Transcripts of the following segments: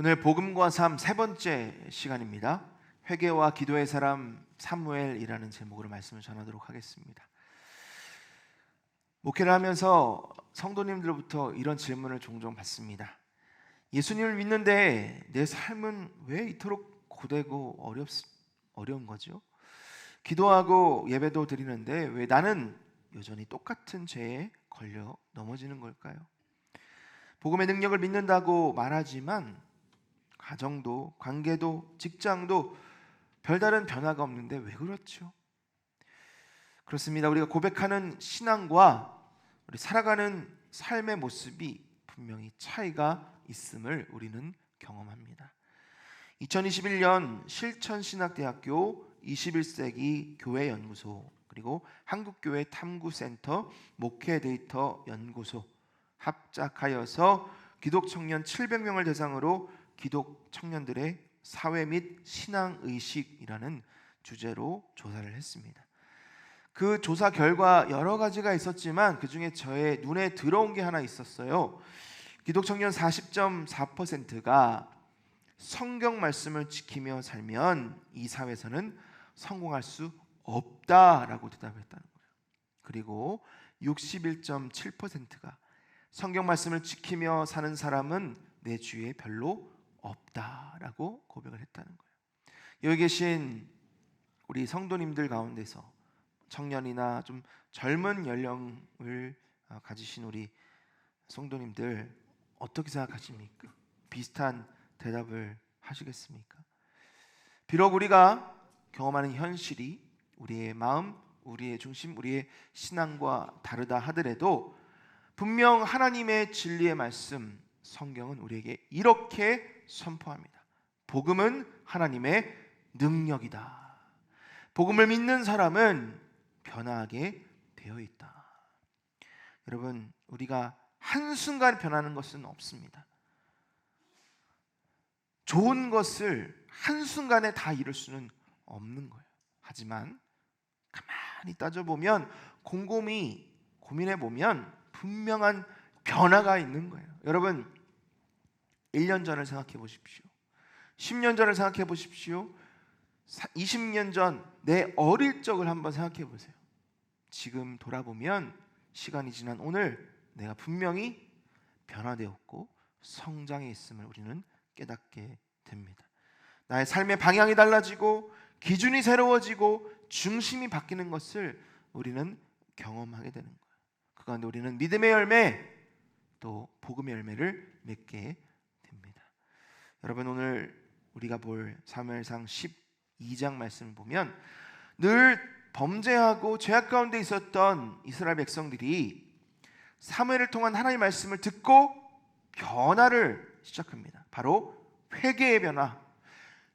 오늘 복음과 삶 세 번째 시간입니다. 회개와 기도의 사람 사무엘이라는 제목으로 말씀을 전하도록 하겠습니다. 목회를 하면서 성도님들로부터 이런 질문을 종종 받습니다. 예수님을 믿는데 내 삶은 왜 이토록 고되고 어려운 거죠? 기도하고 예배도 드리는데 왜 나는 여전히 똑같은 죄에 걸려 넘어지는 걸까요? 복음의 능력을 믿는다고 말하지만 가정도, 관계도, 직장도 별다른 변화가 없는데 왜 그렇죠? 그렇습니다. 우리가 고백하는 신앙과 우리 살아가는 삶의 모습이 분명히 차이가 있음을 우리는 경험합니다. 2021년 실천신학대학교 21세기 교회연구소 그리고 한국교회 탐구센터 목회데이터 연구소 합작하여서 기독청년 700명을 대상으로 기독청년들의 사회 및 신앙의식이라는 주제로 조사를 했습니다. 그 조사 결과 여러 가지가 있었지만 그 중에 저의 눈에 들어온 게 하나 있었어요. 기독청년 40.4%가 성경 말씀을 지키며 살면 이 사회에서는 성공할 수 없다라고 대답했다는 거예요. 그리고 61.7%가 성경 말씀을 지키며 사는 사람은 내 주위에 별로 없다라고 고백을 했다는 거예요. 여기 계신 우리 성도님들 가운데서 청년이나 좀 젊은 연령을 가지신 우리 성도님들 어떻게 생각하십니까? 비슷한 대답을 하시겠습니까? 비록 우리가 경험하는 현실이 우리의 마음, 우리의 중심, 우리의 신앙과 다르다 하더라도 분명 하나님의 진리의 말씀 성경은 우리에게 이렇게 선포합니다. 복음은 하나님의 능력이다. 복음을 믿는 사람은 변화하게 되어 있다. 여러분, 우리가 한순간 변하는 것은 없습니다. 좋은 것을 한순간에 다 이룰 수는 없는 거예요. 하지만 가만히 따져보면 곰곰이 고민해보면 분명한 변화가 있는 거예요. 여러분, 1년 전을 생각해 보십시오. 10년 전을 생각해 보십시오. 20년 전 내 어릴 적을 한번 생각해 보세요. 지금 돌아보면 시간이 지난 오늘 내가 분명히 변화되었고 성장해 있음을 우리는 깨닫게 됩니다. 나의 삶의 방향이 달라지고 기준이 새로워지고 중심이 바뀌는 것을 우리는 경험하게 되는 거예요. 그 가운데 우리는 믿음의 열매 또 복음의 열매를 맺게 됩니다. 여러분, 오늘 우리가 볼 사무엘상 12장 말씀을 보면 늘 범죄하고 죄악 가운데 있었던 이스라엘 백성들이 사무엘을 통한 하나님의 말씀을 듣고 변화를 시작합니다. 바로 회개의 변화,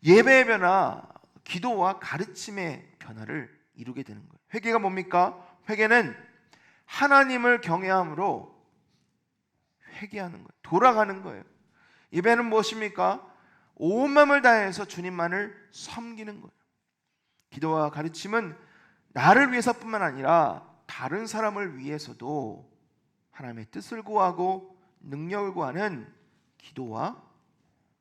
예배의 변화, 기도와 가르침의 변화를 이루게 되는 거예요. 회개가 뭡니까? 회개는 하나님을 경외함으로 회개하는 거예요. 돌아가는 거예요. 예배는 무엇입니까? 온 마음을 다해서 주님만을 섬기는 거예요. 기도와 가르침은 나를 위해서뿐만 아니라 다른 사람을 위해서도 하나님의 뜻을 구하고 능력을 구하는 기도와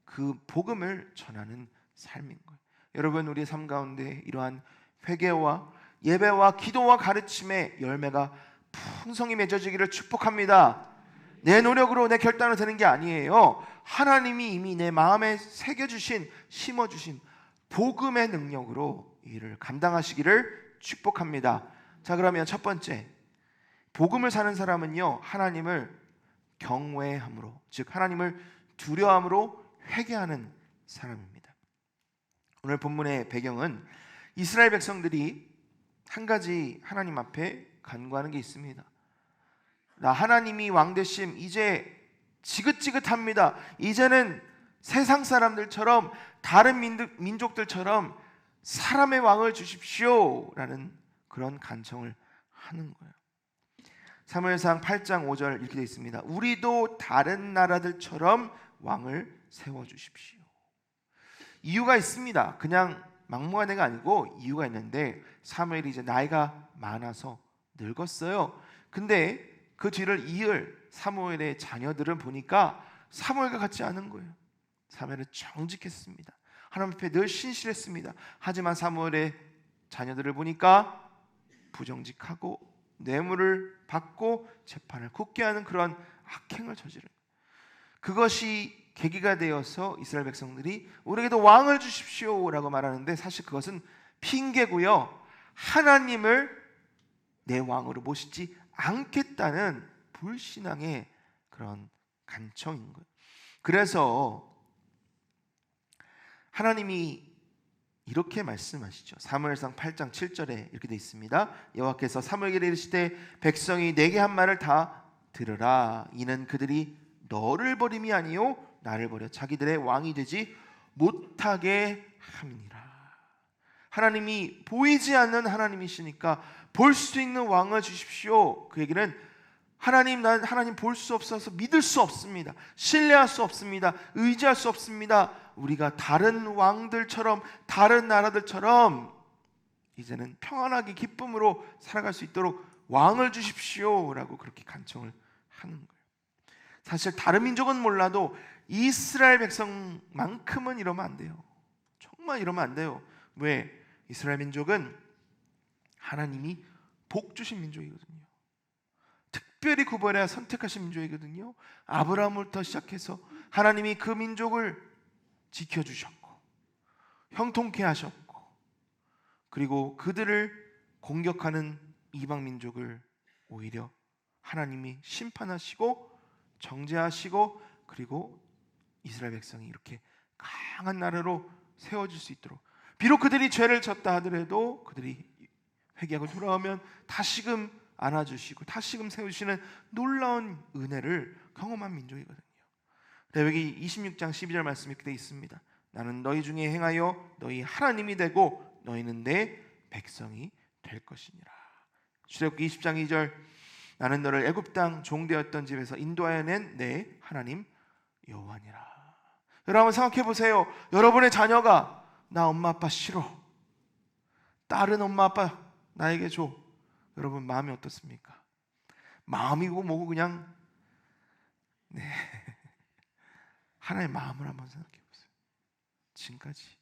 그 복음을 전하는 삶인 거예요. 여러분, 우리의 삶 가운데 이러한 회개와 예배와 기도와 가르침의 열매가 풍성히 맺어지기를 축복합니다. 내 노력으로 내 결단으로 되는 게 아니에요. 하나님이 이미 내 마음에 새겨주신, 심어주신 복음의 능력으로 이를 감당하시기를 축복합니다. 자, 그러면 첫 번째, 복음을 사는 사람은요, 하나님을 경외함으로, 즉 하나님을 두려움으로 회개하는 사람입니다. 오늘 본문의 배경은 이스라엘 백성들이 한 가지 하나님 앞에 간구하는 게 있습니다. 나 하나님이 왕 되심 이제 지긋지긋합니다. 이제는 세상 사람들처럼 다른 민족들처럼 사람의 왕을 주십시오 라는 그런 간청을 하는 거예요. 사무엘상 8장 5절 이렇게 되어 있습니다. 우리도 다른 나라들처럼 왕을 세워주십시오. 이유가 있습니다. 그냥 막무가내가 내가 아니고 이유가 있는데 사무엘이 이제 나이가 많아서 늙었어요. 근데 그 뒤를 이을 사무엘의 자녀들은 보니까 사무엘과 같지 않은 거예요. 사무엘은 정직했습니다. 하나님 앞에 늘 신실했습니다. 하지만 사무엘의 자녀들을 보니까 부정직하고 뇌물을 받고 재판을 굳게 하는 그런 악행을 저지른, 그것이 계기가 되어서 이스라엘 백성들이 우리에게도 왕을 주십시오라고 말하는데, 사실 그것은 핑계고요, 하나님을 내 왕으로 모시지 않겠다는 불신앙의 그런 간청인 거예요. 그래서 하나님이 이렇게 말씀하시죠. 사무엘상 8장 7절에 이렇게 되어 있습니다. 여호와께서 사무엘에게 이르시되 백성이 내게 한 말을 다 들으라. 이는 그들이 너를 버림이 아니요 나를 버려 자기들의 왕이 되지 못하게 함이니라. 하나님이 보이지 않는 하나님이시니까 볼 수 있는 왕을 주십시오. 그 얘기는 난 하나님 볼 수 없어서 믿을 수 없습니다. 신뢰할 수 없습니다. 의지할 수 없습니다. 우리가 다른 왕들처럼, 다른 나라들처럼 이제는 평안하게 기쁨으로 살아갈 수 있도록 왕을 주십시오 라고 그렇게 간청을 하는 거예요. 사실 다른 민족은 몰라도 이스라엘 백성만큼은 이러면 안 돼요. 정말 이러면 안 돼요. 왜? 이스라엘 민족은 하나님이 복 주신 민족이거든요. 특별히 구별해야 선택하신 민족이거든요. 아브라함부터 시작해서 하나님이 그 민족을 지켜주셨고 형통케 하셨고, 그리고 그들을 공격하는 이방 민족을 오히려 하나님이 심판하시고 정죄하시고, 그리고 이스라엘 백성이 이렇게 강한 나라로 세워질 수 있도록, 비록 그들이 죄를 졌다 하더라도 그들이 회개하고 돌아오면 다시금 안아주시고 다시금 세우시는 놀라운 은혜를 경험한 민족이거든요. 레위기 26장 12절 말씀이 이렇게 되어 있습니다. 나는 너희 중에 행하여 너희 하나님이 되고 너희는 내 백성이 될 것이니라. 출애굽기 20장 2절 나는 너를 애굽 땅 종되었던 집에서 인도하여 낸 내 하나님 여호와니라. 여러분 생각해 보세요. 여러분의 자녀가 나 엄마 아빠 싫어, 다른 엄마 아빠 나에게 줘. 여러분 마음이 어떻습니까? 마음이고 뭐고 그냥 하나의 마음을 한번 생각해 보세요. 지금까지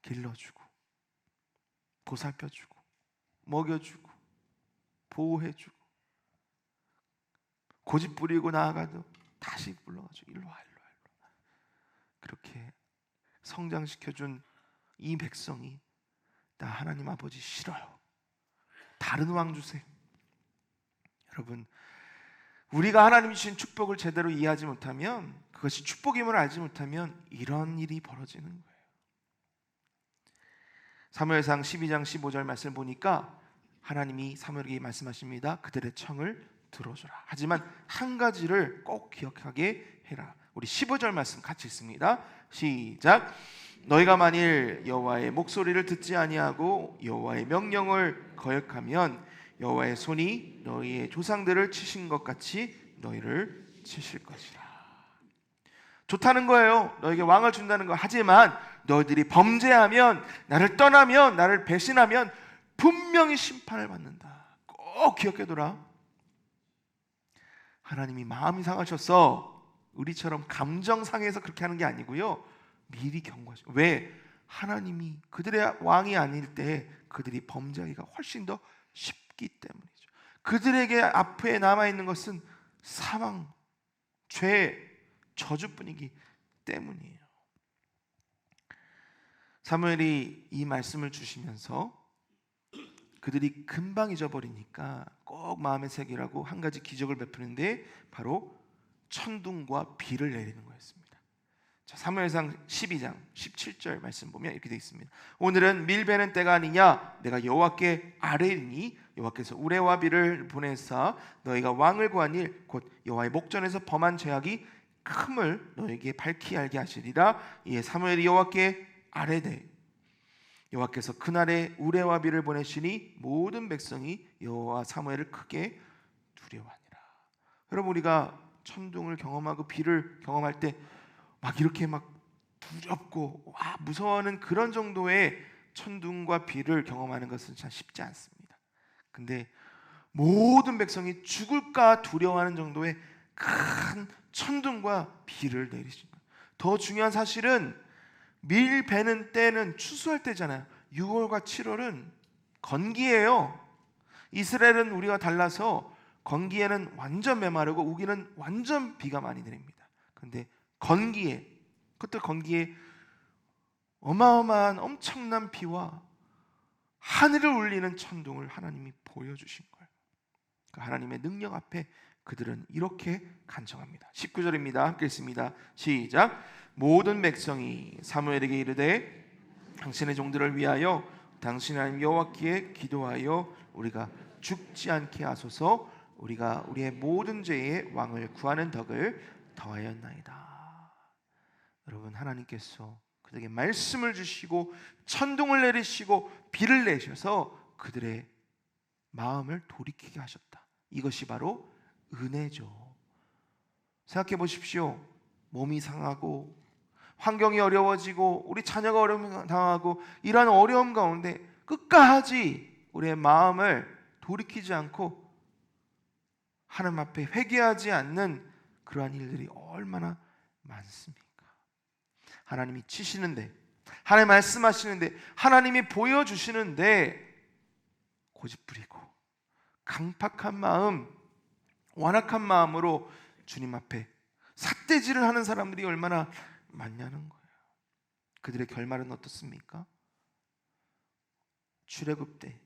길러주고 보살펴주고 먹여주고 보호해주고 고집 부리고 나아가도 다시 불러가지고 일로 와. 그렇게 성장시켜준 이 백성이 나 하나님 아버지 싫어요, 다른 왕 주세요. 여러분, 우리가 하나님이 주신 축복을 제대로 이해하지 못하면, 그것이 축복임을 알지 못하면 이런 일이 벌어지는 거예요. 사무엘상 12장 15절 말씀 보니까 하나님이 사무엘에게 말씀하십니다. 그들의 청을 들어주라. 하지만 한 가지를 꼭 기억하게 해라. 우리 15절 말씀 같이 읽습니다. 시작. 너희가 만일 여호와의 목소리를 듣지 아니하고 여호와의 명령을 거역하면 여호와의 손이 너희의 조상들을 치신 것 같이 너희를 치실 것이라. 좋다는 거예요. 너에게 왕을 준다는 거. 하지만 너희들이 범죄하면, 나를 떠나면, 나를 배신하면 분명히 심판을 받는다. 꼭 기억해둬라. 하나님이 마음이 상하셔서 우리처럼 감정 상해서 그렇게 하는 게 아니고요, 미리 경고하시고. 왜? 하나님이 그들의 왕이 아닐 때 그들이 범죄하기가 훨씬 더 쉽기 때문이죠. 그들에게 앞에 남아있는 것은 사망, 죄, 저주뿐이기 때문이에요. 사무엘이 이 말씀을 주시면서 그들이 금방 잊어버리니까 꼭 마음에 새기라고 한 가지 기적을 베푸는데 바로 천둥과 비를 내리는 거였습니다. 자, 사무엘상 12장 17절 말씀 보면 이렇게 되어 있습니다. 오늘은 밀베는 때가 아니냐, 내가 여호와께 아뢰리니 여호와께서 우레와 비를 보내사 너희가 왕을 구한 일 곧 여호와의 목전에서 범한 죄악이 큼을 너에게 밝히 알게 하시리라. 이에 사무엘이 여호와께 아뢰되 여호와께서 그날에 우레와 비를 보내시니 모든 백성이 여호와 사무엘을 크게 두려워하니라. 여러분, 우리가 천둥을 경험하고 비를 경험할 때 막 이렇게 막 두렵고 와 무서워하는 그런 정도의 천둥과 비를 경험하는 것은 참 쉽지 않습니다. 근데 모든 백성이 죽을까 두려워하는 정도의 큰 천둥과 비를 내리신 거예요. 더 중요한 사실은 밀 베는 때는 추수할 때잖아요. 6월과 7월은 건기예요. 이스라엘은 우리와 달라서 건기에는 완전 메마르고 우기는 완전 비가 많이 내립니다. 그런데 건기에, 그것도 건기에 어마어마한 엄청난 비와 하늘을 울리는 천둥을 하나님이 보여주신 거예요. 그 하나님의 능력 앞에 그들은 이렇게 간청합니다. 19절입니다. 함께 읽습니다. 시작. 모든 백성이 사무엘에게 이르되 당신의 종들을 위하여 당신 하나님 여호와께 기도하여 우리가 죽지 않게 하소서. 우리가 우리의 모든 죄의 왕을 구하는 덕을 더하였나이다. 여러분, 하나님께서 그들에게 말씀을 주시고 천둥을 내리시고 비를 내셔서 그들의 마음을 돌이키게 하셨다. 이것이 바로 은혜죠. 생각해 보십시오. 몸이 상하고 환경이 어려워지고 우리 자녀가 어려움 당하고 이러한 어려움 가운데 끝까지 우리의 마음을 돌이키지 않고 하나님 앞에 회개하지 않는 그러한 일들이 얼마나 많습니까? 하나님이 치시는데, 하나님 말씀하시는데, 하나님이 보여주시는데 고집부리고 강팍한 마음, 완악한 마음으로 주님 앞에 삿대질을 하는 사람들이 얼마나 많냐는 거예요. 그들의 결말은 어떻습니까? 출애굽 때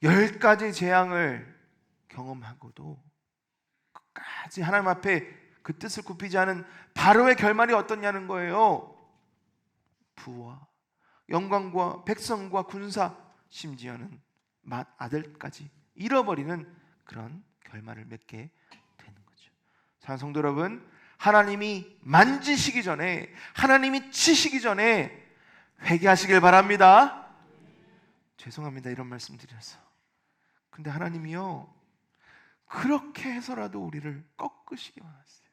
10가지 재앙을 경험하고도 끝까지 하나님 앞에 그 뜻을 굽히지 않은 바로의 결말이 어떻냐는 거예요. 부와 영광과 백성과 군사, 심지어는 맏아들까지 잃어버리는 그런 결말을 맺게 되는 거죠. 사랑하는 성도 여러분, 하나님이 만지시기 전에, 하나님이 치시기 전에 회개하시길 바랍니다. 죄송합니다, 이런 말씀 드려서. 근데 하나님이요, 그렇게 해서라도 우리를 꺾으시기 원하세요.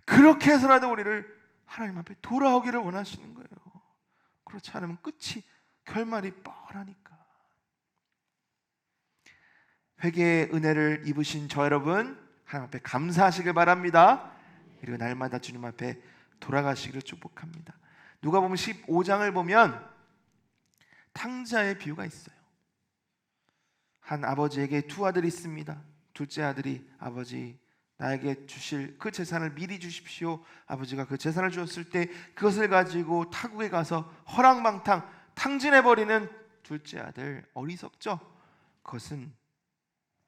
그렇게 해서라도 우리를 하나님 앞에 돌아오기를 원하시는 거예요. 그렇지 않으면 끝이, 결말이 뻔하니까. 회개의 은혜를 입으신 저 여러분, 하나님 앞에 감사하시길 바랍니다. 그리고 날마다 주님 앞에 돌아가시기를 축복합니다. 누가복음 15장을 보면 탕자의 비유가 있어요. 한 아버지에게 두 아들이 있습니다. 둘째 아들이 아버지 나에게 주실 그 재산을 미리 주십시오. 아버지가 그 재산을 주었을 때 그것을 가지고 타국에 가서 허랑방탕 탕진해버리는 둘째 아들, 어리석죠? 그것은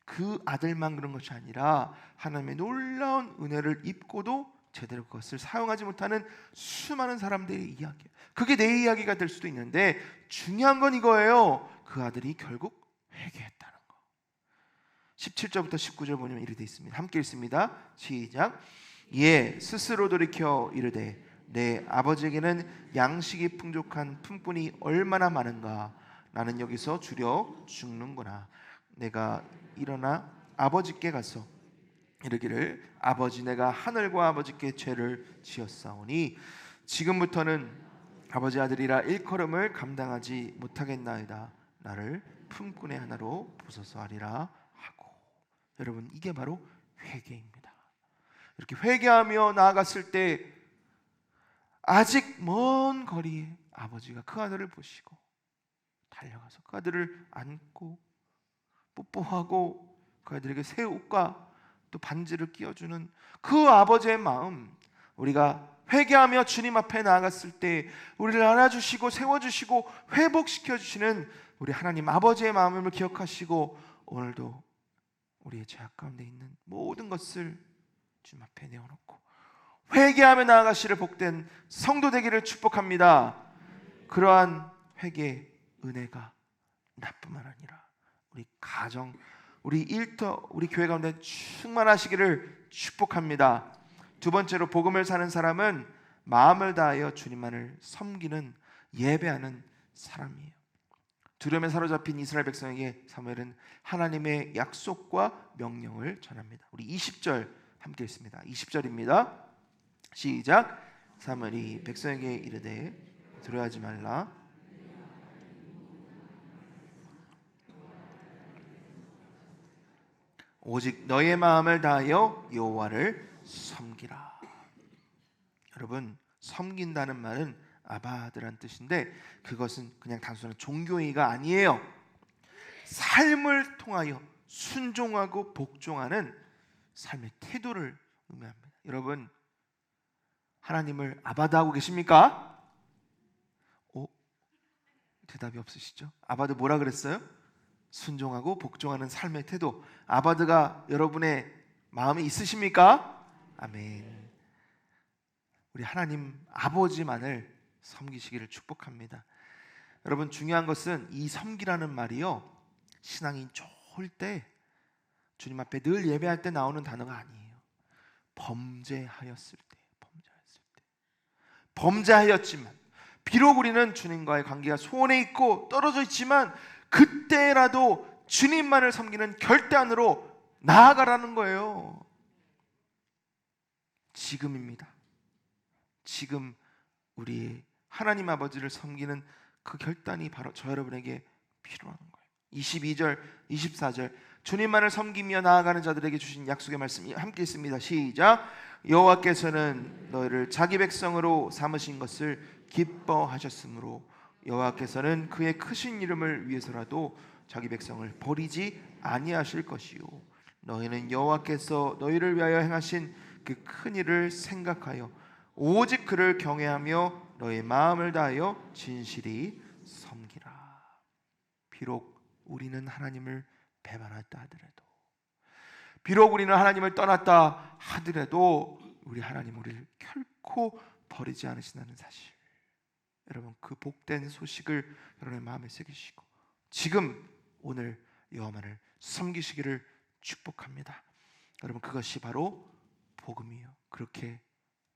그 아들만 그런 것이 아니라 하나님의 놀라운 은혜를 입고도 제대로 그것을 사용하지 못하는 수많은 사람들의 이야기예요. 그게 내 이야기가 될 수도 있는데 중요한 건 이거예요. 그 아들이 결국 회개했다는 거. 17절부터 19절 보면 이렇게 되어 있습니다. 함께 읽습니다. 시작. 예, 스스로 돌이켜 이르되 내 아버지에게는 양식이 풍족한 품꾼이 얼마나 많은가. 나는 여기서 줄여 죽는구나. 내가 일어나 아버지께 가서 이르기를 아버지, 내가 하늘과 아버지께 죄를 지었사오니 지금부터는 아버지 아들이라 일컬음을 감당하지 못하겠나이다. 나를 품꾼의 하나로 보소서 하리라 하고. 여러분, 이게 바로 회개입니다. 이렇게 회개하며 나아갔을 때 아직 먼 거리에 아버지가 그 아들을 보시고 달려가서 그 아들을 안고 뽀뽀하고 그 아들에게 새 옷과 또 반지를 끼워주는 그 아버지의 마음, 우리가 회개하며 주님 앞에 나아갔을 때 우리를 안아주시고 세워주시고 회복시켜주시는 우리 하나님 아버지의 마음을 기억하시고 오늘도 우리의 죄악 가운데 있는 모든 것을 주님 앞에 내어놓고 회개하며 나아가시를 복된 성도 되기를 축복합니다. 그러한 회개 은혜가 나뿐만 아니라 우리 가정, 우리 일터, 우리 교회 가운데 충만하시기를 축복합니다. 두 번째로, 복음을 사는 사람은 마음을 다하여 주님만을 섬기는, 예배하는 사람이에요. 두려움에 사로잡힌 이스라엘 백성에게 사무엘은 하나님의 약속과 명령을 전합니다. 우리 20절 함께 읽습니다. 20절입니다. 시작. 사무엘이 백성에게 이르되 두려워하지 말라. 오직 너의 마음을 다하여 여호와를 섬기라. 여러분, 섬긴다는 말은 아바드란 뜻인데 그것은 그냥 단순한 종교의가 아니에요. 삶을 통하여 순종하고 복종하는 삶의 태도를 의미합니다. 여러분, 하나님을 아바드하고 계십니까? 대답이 없으시죠? 아바드 뭐라 그랬어요? 순종하고 복종하는 삶의 태도. 아바드가 여러분의 마음에 있으십니까? 아멘. 우리 하나님 아버지만을 섬기시기를 축복합니다. 여러분, 중요한 것은 이 섬기라는 말이요, 신앙이 좋을 때, 주님 앞에 늘 예배할 때 나오는 단어가 아니에요. 범죄하였을 때, 범죄하였지만, 비록 우리는 주님과의 관계가 소원해 있고 떨어져 있지만 그때라도 주님만을 섬기는 결단으로 나아가라는 거예요. 지금입니다. 지금 우리 하나님 아버지를 섬기는 그 결단이 바로 저 여러분에게 필요한 거예요. 22절, 24절, 주님만을 섬기며 나아가는 자들에게 주신 약속의 말씀 함께 있습니다. 시작. 여호와께서는 너희를 자기 백성으로 삼으신 것을 기뻐하셨으므로 여호와께서는 그의 크신 이름을 위해서라도 자기 백성을 버리지 아니하실 것이요 너희는 여호와께서 너희를 위하여 행하신 그 큰 일을 생각하여 오직 그를 경외하며 너의 마음을 다하여 진실이 섬기라. 비록 우리는 하나님을 배반했다 하더라도, 비록 우리는 하나님을 떠났다 하더라도 우리 하나님 우리를 결코 버리지 않으신다는 사실, 여러분, 그 복된 소식을 여러분의 마음에 새기시고 지금 오늘 여호와만을 섬기시기를 축복합니다. 여러분, 그것이 바로 복음이에요. 그렇게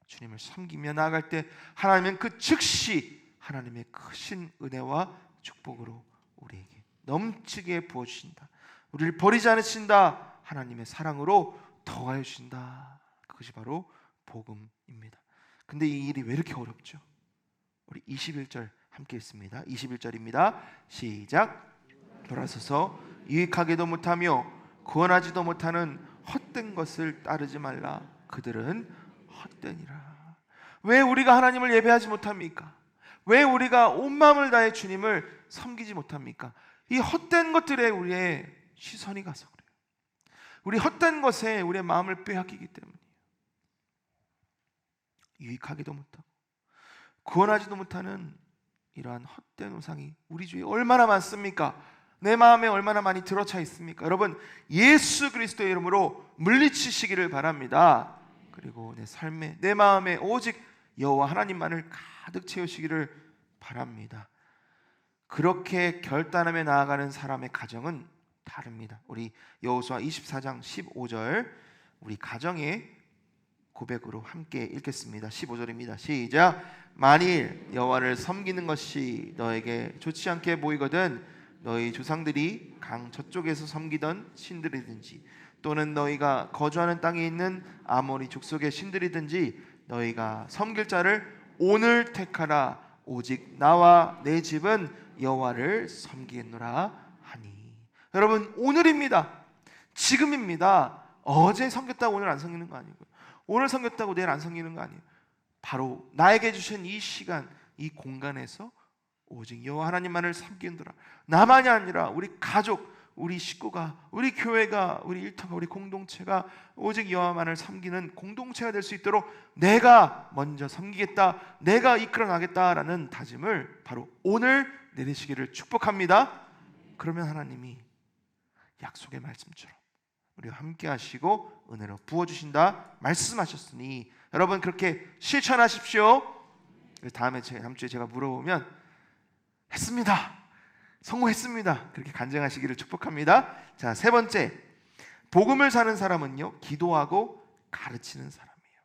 주님을 섬기며 나아갈 때 하나님은 그 즉시 하나님의 크신 은혜와 축복으로 우리에게 넘치게 부어주신다. 우리를 버리지 않으신다. 하나님의 사랑으로 더하여 주신다. 그것이 바로 복음입니다. 근데 이 일이 왜 이렇게 어렵죠? 우리 21절 함께 읽습니다. 21절입니다. 시작. 돌아서서 유익하게도 못하며 구원하지도 못하는 헛된 것을 따르지 말라. 그들은 헛되니라. 왜 우리가 하나님을 예배하지 못합니까? 왜 우리가 온 마음을 다해 주님을 섬기지 못합니까? 이 헛된 것들에 우리의 시선이 가서 그래요. 우리 헛된 것에 우리의 마음을 빼앗기기 때문이에요. 유익하기도 못하고 구원하지도 못하는 이러한 헛된 우상이 우리 주위에 얼마나 많습니까? 내 마음에 얼마나 많이 들어차 있습니까? 여러분, 예수 그리스도의 이름으로 물리치시기를 바랍니다. 그리고 내 삶에, 내 마음에 오직 여호와 하나님만을 가득 채우시기를 바랍니다. 그렇게 결단하며 나아가는 사람의 가정은 다릅니다. 우리 여호수아 24장 15절 우리 가정의 고백으로 함께 읽겠습니다. 15절입니다. 시작. 만일 여호와를 섬기는 것이 너에게 좋지 않게 보이거든 너희 조상들이 강 저쪽에서 섬기던 신들이든지 또는 너희가 거주하는 땅에 있는 아모리 족속의 신들이든지 너희가 섬길 자를 오늘 택하라. 오직 나와 내 집은 여호와를 섬기겠노라 하니. 여러분, 오늘입니다. 지금입니다. 어제 섬겼다고 오늘 안 섬기는 거 아니고요. 오늘 섬겼다고 내일 안 섬기는 거 아니에요. 바로 나에게 주신 이 시간, 이 공간에서 오직 여호와 하나님만을 섬기노라. 나만이 아니라 우리 가족, 우리 식구가, 우리 교회가, 우리 일터가, 우리 공동체가 오직 여호와만을 섬기는 공동체가 될 수 있도록 내가 먼저 섬기겠다, 내가 이끌어 나겠다라는 다짐을 바로 오늘 내리시기를 축복합니다. 그러면 하나님이 약속의 말씀처럼 우리와 함께 하시고 은혜로 부어주신다 말씀하셨으니 여러분 그렇게 실천하십시오. 다음 주에 제가 물어보면 했습니다, 성공했습니다, 그렇게 간증하시기를 축복합니다. 자, 세 번째, 복음을 사는 사람은요, 기도하고 가르치는 사람이에요.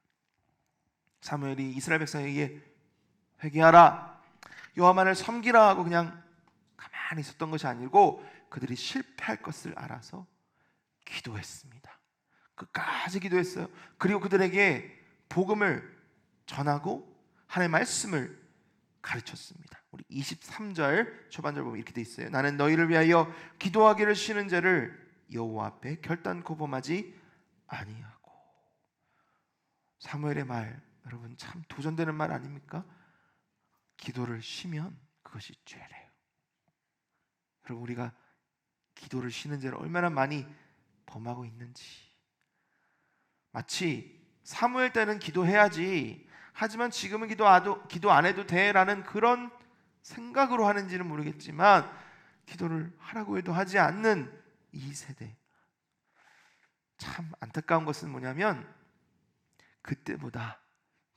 사무엘이 이스라엘 백성에게 회개하라, 여호와만을 섬기라 하고 그냥 가만히 있었던 것이 아니고 그들이 실패할 것을 알아서 기도했습니다. 끝까지 기도했어요. 그리고 그들에게 복음을 전하고 하나님의 말씀을 가르쳤습니다. 우리 23절 초반절 보면 이렇게 돼 있어요. 나는 너희를 위하여 기도하기를 쉬는 자를 여호와 앞에 결단코 범하지 아니하고. 사무엘의 말 여러분 참 도전되는 말 아닙니까? 기도를 쉬면 그것이 죄래요. 여러분 우리가 기도를 쉬는 죄를 얼마나 많이 범하고 있는지. 마치 사무엘 때는 기도해야지, 하지만 지금은 기도 안 해도 돼라는 그런 생각으로 하는지는 모르겠지만 기도를 하라고 해도 하지 않는 이 세대. 참 안타까운 것은 뭐냐면 그때보다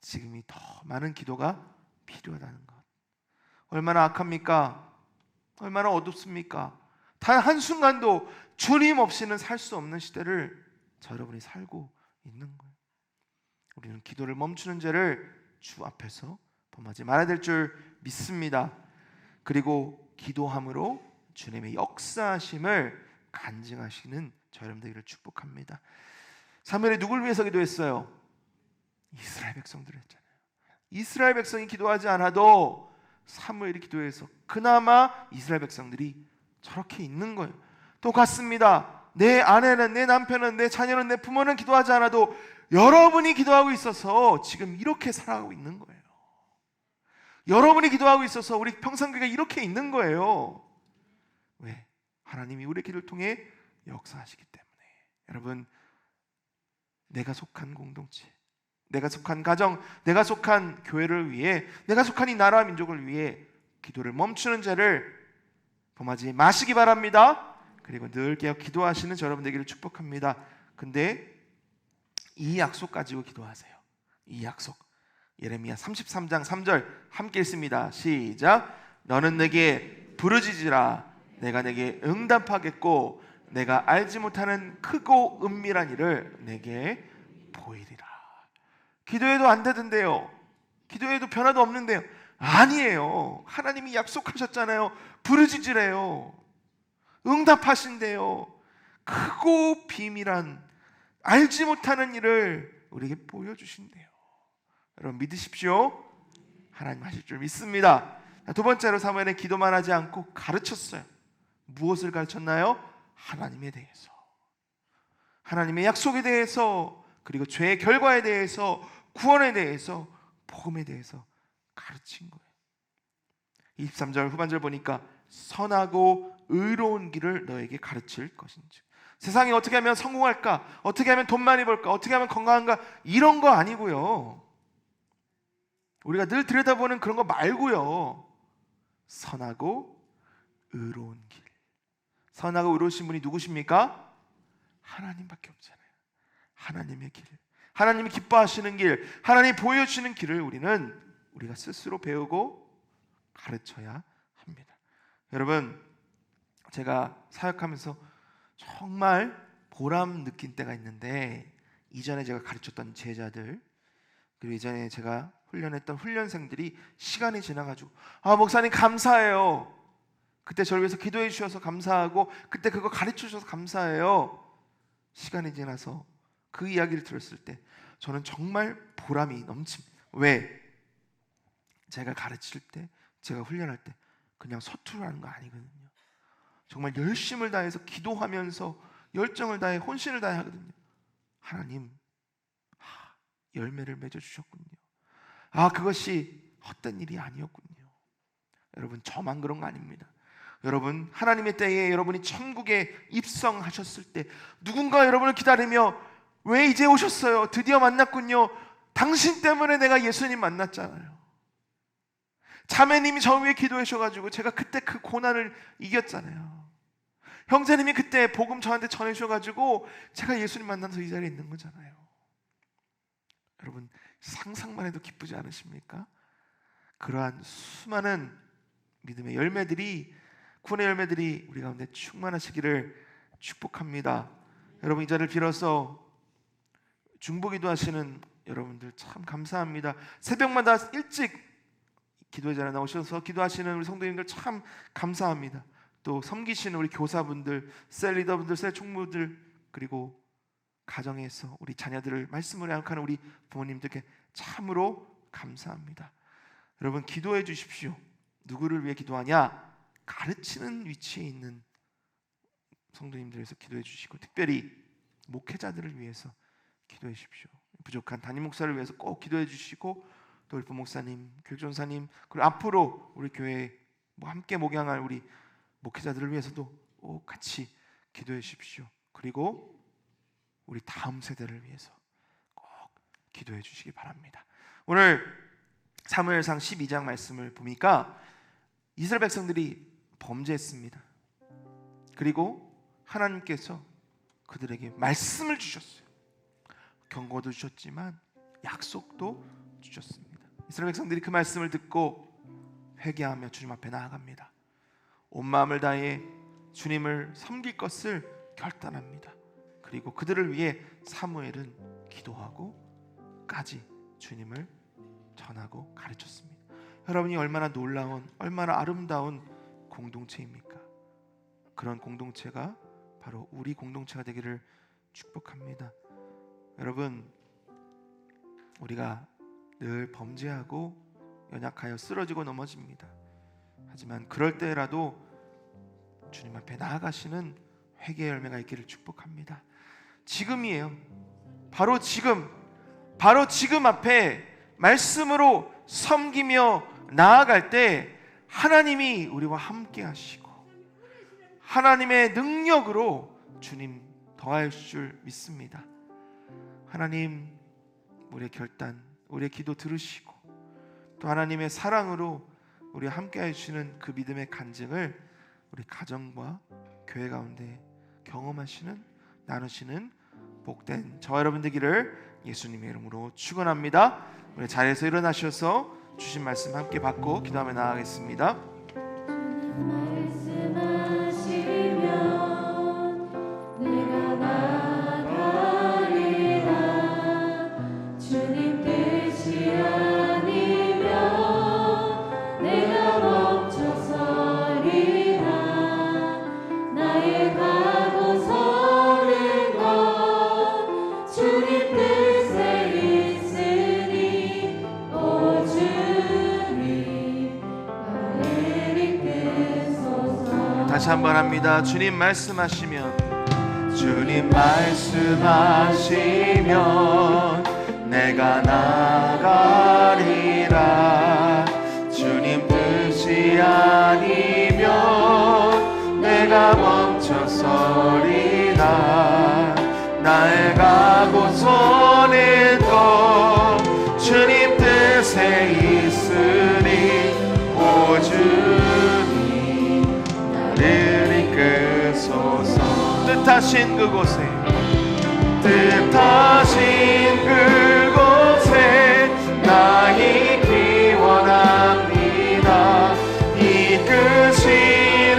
지금이 더 많은 기도가 필요하다는 것. 얼마나 악합니까? 얼마나 어둡습니까? 단 한순간도 주님 없이는 살 수 없는 시대를 저 여러분이 살고 있는 거예요. 우리는 기도를 멈추는 죄를 주 앞에서 범하지 말아야 될 줄 믿습니다. 그리고 기도함으로 주님의 역사하심을 간증하시는 저 여러분 되기를 축복합니다. 사무엘이 누굴 위해서 기도했어요? 이스라엘 백성들을 했잖아요. 이스라엘 백성이 기도하지 않아도 사무엘이 기도해서 그나마 이스라엘 백성들이 저렇게 있는 거예요. 똑같습니다. 내 아내는, 내 남편은, 내 자녀는, 내 부모는 기도하지 않아도 여러분이 기도하고 있어서 지금 이렇게 살아가고 있는 거예요. 여러분이 기도하고 있어서 우리 평산교회가 이렇게 있는 거예요. 왜? 하나님이 우리의 기도를 통해 역사하시기 때문에. 여러분, 내가 속한 공동체, 내가 속한 가정, 내가 속한 교회를 위해, 내가 속한 이 나라와 민족을 위해 기도를 멈추는 죄를 범하지 마시기 바랍니다. 그리고 늘 깨어 기도하시는 저 여러분 되기를 축복합니다. 근데 이 약속 가지고 기도하세요. 이 약속. 예레미야 33장 3절 함께 읽습니다. 시작. 너는 내게 부르짖으라. 내가 내게 응답하겠고 내가 알지 못하는 크고 은밀한 일을 내게 보이리라. 기도해도 안 되던데요. 기도해도 변화도 없는데요. 아니에요. 하나님이 약속하셨잖아요. 부르짖으래요. 응답하신대요. 크고 비밀한 알지 못하는 일을 우리에게 보여주신대요. 여러분 믿으십시오. 하나님 하실 줄 믿습니다. 두 번째로 사무엘은 기도만 하지 않고 가르쳤어요. 무엇을 가르쳤나요? 하나님에 대해서, 하나님의 약속에 대해서, 그리고 죄의 결과에 대해서, 구원에 대해서, 복음에 대해서 가르친 거예요. 23절 후반절 보니까 선하고 의로운 길을 너에게 가르칠 것인지. 세상에 어떻게 하면 성공할까? 어떻게 하면 돈 많이 벌까? 어떻게 하면 건강한가? 이런 거 아니고요. 우리가 늘 들여다보는 그런 거 말고요. 선하고 의로운 길. 선하고 의로우신 분이 누구십니까? 하나님밖에 없잖아요. 하나님의 길, 하나님이 기뻐하시는 길, 하나님이 보여주시는 길을 우리가 스스로 배우고 가르쳐야 합니다. 여러분, 제가 사역하면서 정말 보람 느낀 때가 있는데, 이전에 제가 가르쳤던 제자들, 그리고 이전에 제가 훈련했던 훈련생들이 시간이 지나가지고 목사님 감사해요. 그때 저를 위해서 기도해 주셔서 감사하고 그때 그거 가르쳐 주셔서 감사해요. 시간이 지나서 그 이야기를 들었을 때 저는 정말 보람이 넘칩니다. 왜? 제가 가르칠 때, 제가 훈련할 때 그냥 서투르 하는 거 아니거든요. 정말 열심을 다해서 기도하면서 열정을 다해 혼신을 다해 하거든요. 하나님, 열매를 맺어주셨군요. 그것이 헛된 일이 아니었군요. 여러분, 저만 그런 거 아닙니다. 여러분, 하나님의 때에 여러분이 천국에 입성하셨을 때 누군가 여러분을 기다리며 왜 이제 오셨어요? 드디어 만났군요. 당신 때문에 내가 예수님 만났잖아요. 자매님이 저 위에 기도해 주셔가지고 제가 그때 그 고난을 이겼잖아요. 형제님이 그때 복음 저한테 전해 주셔가지고 제가 예수님 만나서 이 자리에 있는 거잖아요. 여러분, 상상만 해도 기쁘지 않으십니까? 그러한 수많은 믿음의 열매들이, 구원의 열매들이 우리 가운데 충만하시기를 축복합니다. 여러분, 이 자리를 빌어서 중보기도 하시는 여러분들 참 감사합니다. 새벽마다 일찍 기도의 자리에 나오셔서 기도하시는 우리 성도님들 참 감사합니다. 또 섬기시는 우리 교사분들, 셀 리더분들, 셀 총무들, 그리고 가정에서 우리 자녀들을 말씀으로 양육하는 우리 부모님들께 참으로 감사합니다. 여러분, 기도해 주십시오. 누구를 위해 기도하냐? 가르치는 위치에 있는 성도님들에서 기도해 주시고, 특별히 목회자들을 위해서 기도해 주십시오. 부족한 담임 목사를 위해서 꼭 기도해 주시고, 또 울프 목사님, 교전사님, 그리고 앞으로 우리 교회 함께 목양할 우리 목회자들을 위해서도 꼭 같이 기도해 주십시오. 그리고 우리 다음 세대를 위해서 꼭 기도해 주시기 바랍니다. 오늘 사무엘상 12장 말씀을 보니까 이스라엘 백성들이 범죄했습니다. 그리고 하나님께서 그들에게 말씀을 주셨어요. 경고도 주셨지만 약속도 주셨습니다. 이스라엘 백성들이 그 말씀을 듣고 회개하며 주님 앞에 나아갑니다. 온 마음을 다해 주님을 섬길 것을 결단합니다. 그리고 그들을 위해 사무엘은 기도하고까지 주님을 전하고 가르쳤습니다. 여러분이 얼마나 놀라운, 얼마나 아름다운 공동체입니까? 그런 공동체가 바로 우리 공동체가 되기를 축복합니다. 여러분, 우리가 늘 범죄하고 연약하여 쓰러지고 넘어집니다. 하지만 그럴 때라도 주님 앞에 나아가시는 회개의 열매가 있기를 축복합니다. 지금이에요. 바로 지금 앞에 말씀으로 섬기며 나아갈 때 하나님이 우리와 함께 하시고 하나님의 능력으로 주님 더할 줄 믿습니다. 하나님, 우리의 결단, 우리의 기도 들으시고 또 하나님의 사랑으로 우리 함께 해주시는 그 믿음의 간증을 우리 가정과 교회 가운데 경험하시는, 나누시는 복된 저와 여러분 되기를 예수님의 이름으로 축원합니다. 우리 자리에서 일어나셔서 주신 말씀 함께 받고 기도하며 나아가겠습니다. 다시 한번 합니다. 주님 말씀하시면, 주님 말씀하시면 내가 나가리라. 주님 뜻이 아니면 내가 멈춰서리라. 나의 가고서는 또 주님 뜻에 있으니 오 주님 나를 이끄소서. 뜻하신 그곳에 나 있기 원합니다. 이끄시는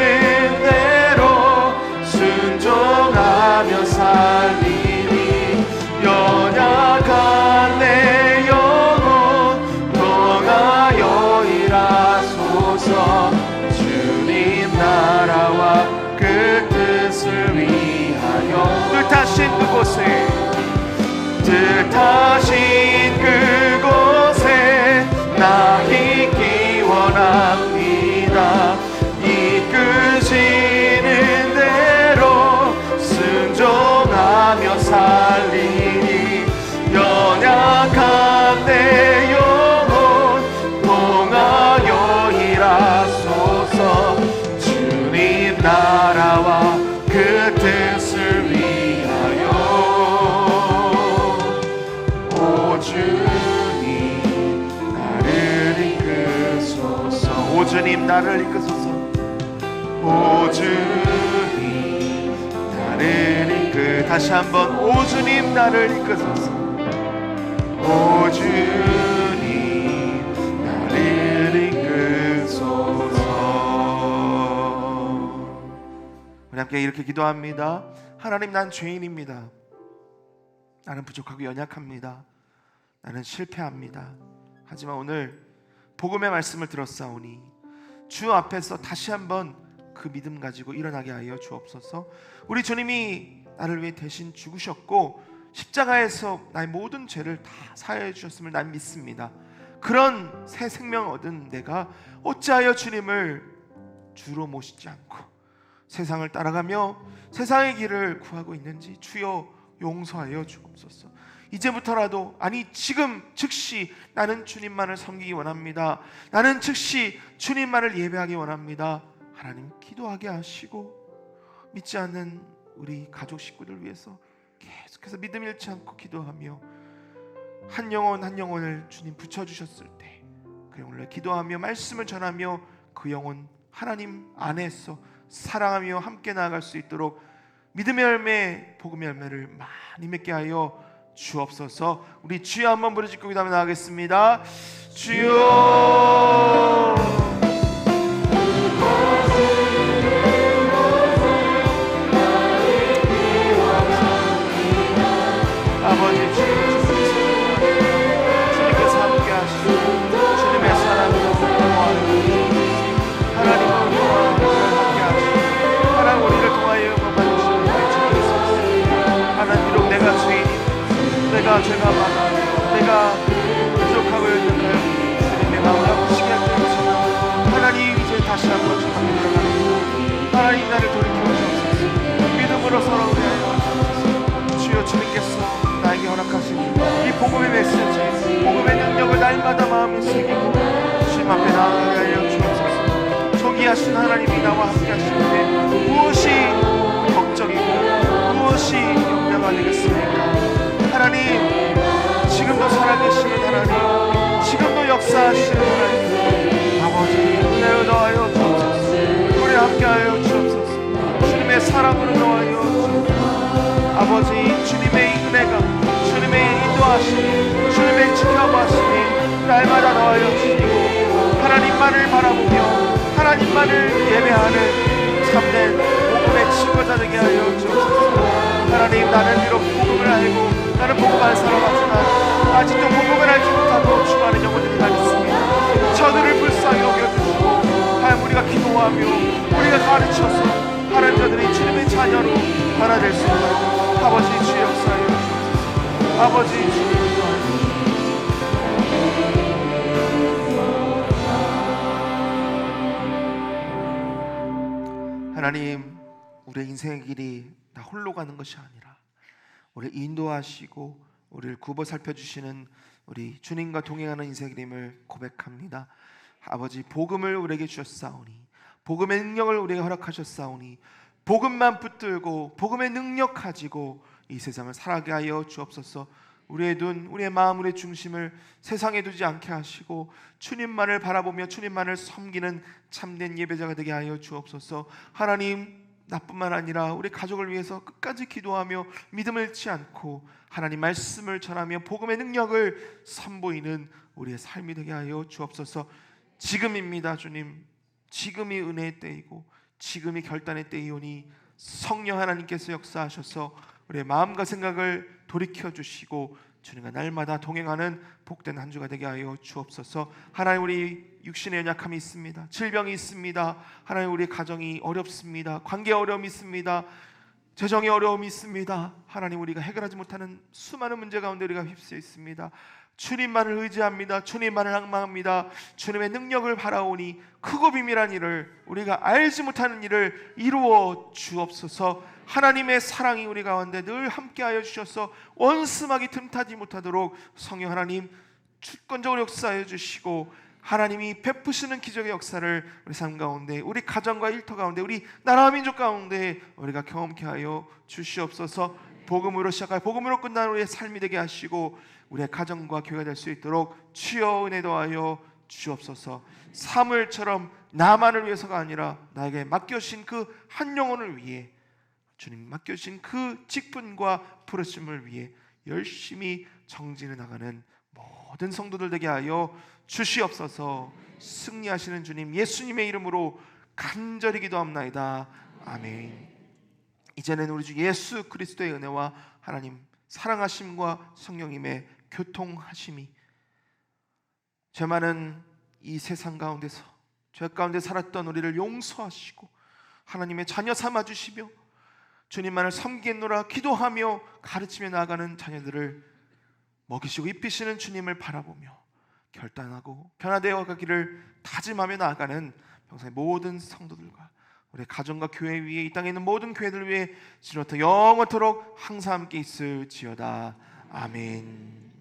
대로 순종하며 살리니 연약한 내 영혼 동하여 일하소서. 주님 나라와 그 뜻을 위하여 뜻하신 그곳에 나 있기 원합니다. 이끄시는 대로 순종하며 살리니 연약한 내 영혼 동하여 일하소서. 주님 나라와 그 뜻을 위하여 오 주님 나를 이끄소서. 오 주님 나를 이끄소서. 오 주님 나를 이끄. 다시 한번 오 주님 나를 이끄소서. 오 주님 나를 이끄소서. 우리 함께 이렇게 기도합니다. 하나님, 난 죄인입니다. 나는 부족하고 연약합니다. 나는 실패합니다. 하지만 오늘 복음의 말씀을 들었사오니 주 앞에서 다시 한번 그 믿음 가지고 일어나게 하여 주옵소서. 우리 주님이 나를 위해 대신 죽으셨고 십자가에서 나의 모든 죄를 다 사하여 주셨음을 난 믿습니다. 그런 새 생명 얻은 내가 어찌하여 주님을 주로 모시지 않고 세상을 따라가며 세상의 길을 구하고 있는지 주여 용서하여 주옵소서. 이제부터라도, 아니 지금 즉시 나는 주님만을 섬기기 원합니다. 나는 즉시 주님만을 예배하기 원합니다. 하나님 기도하게 하시고, 믿지 않는 우리 가족 식구들 위해서 계속해서 믿음 잃지 않고 기도하며, 한 영혼 한 영혼을 주님 붙여주셨을 때 그 영혼을 기도하며 말씀을 전하며 그 영혼 하나님 안에서 사랑하며 함께 나아갈 수 있도록 믿음의 열매, 복음의 열매를 많이 맺게 하여 주옵소서. 우리 주여 한번 부르짖고 그 다음에 나가겠습니다. 주여, 아버지 주님께서 함께 하시고 주님의 사랑으로 하나님과 우리와 함께 하시고 하나님 우리를 통하여 영광 받으시는 주님께서, 하나님 비록 내가 죄인이고 내가 죄가 많아 내가 부족하고 연약하여 주님의 마음을 아프시게 할 때였지만, 하나님 이제 다시 한번 주님께 들어갑니다. 하나님 나를 돌이켜 주옵소서. 믿음으로 서로 위하여 주여, 주님께서 나에게 허락하신 이 복음의 메시지, 복음의 능력을 날마다 마음에 새기고 주님 앞에 나아가게 하여 주옵소서. 존귀하신 하나님이 나와 함께 하시는데 무엇이 걱정이고 무엇이 염려가 되겠습니까? 하나님 지금도 살아계시는 하나님, 지금도 역사하시는 하나님, 아버지 은혜로 더하여 주옵소서. 우리 함께하여 주옵소서. 주님의 사랑으로 더하여 주옵소서. 아버지 주님의 은혜가, 주님의 인도하심이, 주님의 지켜보심이 날마다 더하여 주시고, 하나님만을 바라보며 하나님만을 예배하는 참된 복음의 친구가 되게 하여 주옵소서. 하나님 나는 비록 복음을 알고 나는 복음만 살아가지만 아직도 복음을 알지 못하고 죽어가는 영혼들이 많습니다. 저들을 불쌍히 여겨주시고 하나님 우리가 기도하며 우리가 가르쳐서 하나님 저들이 주님의 자녀로 변화될 수 있도록 아버지 주의 역사하여 주옵소서. 아버지 주의 하나님, 우리의 인생의 길이 나 홀로 가는 것이 아니라 우리를 인도하시고 우리를 굽어 살펴주시는 우리 주님과 동행하는 인생의 길임을 고백합니다. 아버지 복음을 우리에게 주셨사오니, 복음의 능력을 우리에게 허락하셨사오니, 복음만 붙들고 복음의 능력 가지고 이 세상을 살아가게 하여 주옵소서. 우리의 눈, 우리의 마음, 우리의 중심을 세상에 두지 않게 하시고 주님만을 바라보며 주님만을 섬기는 참된 예배자가 되게 하여 주옵소서. 하나님, 나뿐만 아니라 우리 가족을 위해서 끝까지 기도하며 믿음을 잃지 않고 하나님 말씀을 전하며 복음의 능력을 선보이는 우리의 삶이 되게 하여 주옵소서. 지금입니다 주님, 지금이 은혜의 때이고 지금이 결단의 때이오니 성령 하나님께서 역사하셔서 우리의 마음과 생각을 돌이켜주시고 주님과 날마다 동행하는 복된 한 주가 되게 하여 주옵소서. 하나님, 우리 육신의 연약함이 있습니다. 질병이 있습니다. 하나님, 우리 가정이 어렵습니다. 관계 어려움이 있습니다. 재정의 어려움이 있습니다. 하나님, 우리가 해결하지 못하는 수많은 문제 가운데 우리가 휩쓰여 있습니다. 주님만을 의지합니다. 주님만을 앙망합니다. 주님의 능력을 바라오니 크고 비밀한 일을, 우리가 알지 못하는 일을 이루어 주옵소서. 하나님의 사랑이 우리 가운데 늘 함께하여 주셔서 원수막이 틈타지 못하도록 성령 하나님 주권적으로 역사하여 주시고, 하나님이 베푸시는 기적의 역사를 우리 삶 가운데, 우리 가정과 일터 가운데, 우리 나라와 민족 가운데 우리가 경험케 하여 주시옵소서. 복음으로 시작하여 복음으로 끝나는 우리의 삶이 되게 하시고 우리의 가정과 교회가 될 수 있도록 주여 은혜 더하여 주옵소서. 사무엘처럼 나만을 위해서가 아니라 나에게 맡겨진 그 한 영혼을 위해, 주님 맡겨진 그 직분과 부르심을 위해 열심히 정진해 나가는 모든 성도들 되게 하여 주시옵소서. 승리하시는 주님 예수님의 이름으로 간절히 기도합나이다. 아멘. 이제는 우리 주 예수 그리스도의 은혜와 하나님 사랑하심과 성령님의 교통하심이 죄 많은 이 세상 가운데서 죄 가운데 살았던 우리를 용서하시고 하나님의 자녀 삼아주시며 주님만을 섬기노라 기도하며 가르치며 나아가는 자녀들을 먹이시고 입히시는 주님을 바라보며 결단하고 변화되어 가기를 다짐하며 나아가는 평소의 모든 성도들과 우리 가정과 교회 위에 이 땅에 있는 모든 교회들 위해 지금부터 영원토록 항상 함께 있을지어다. 아멘.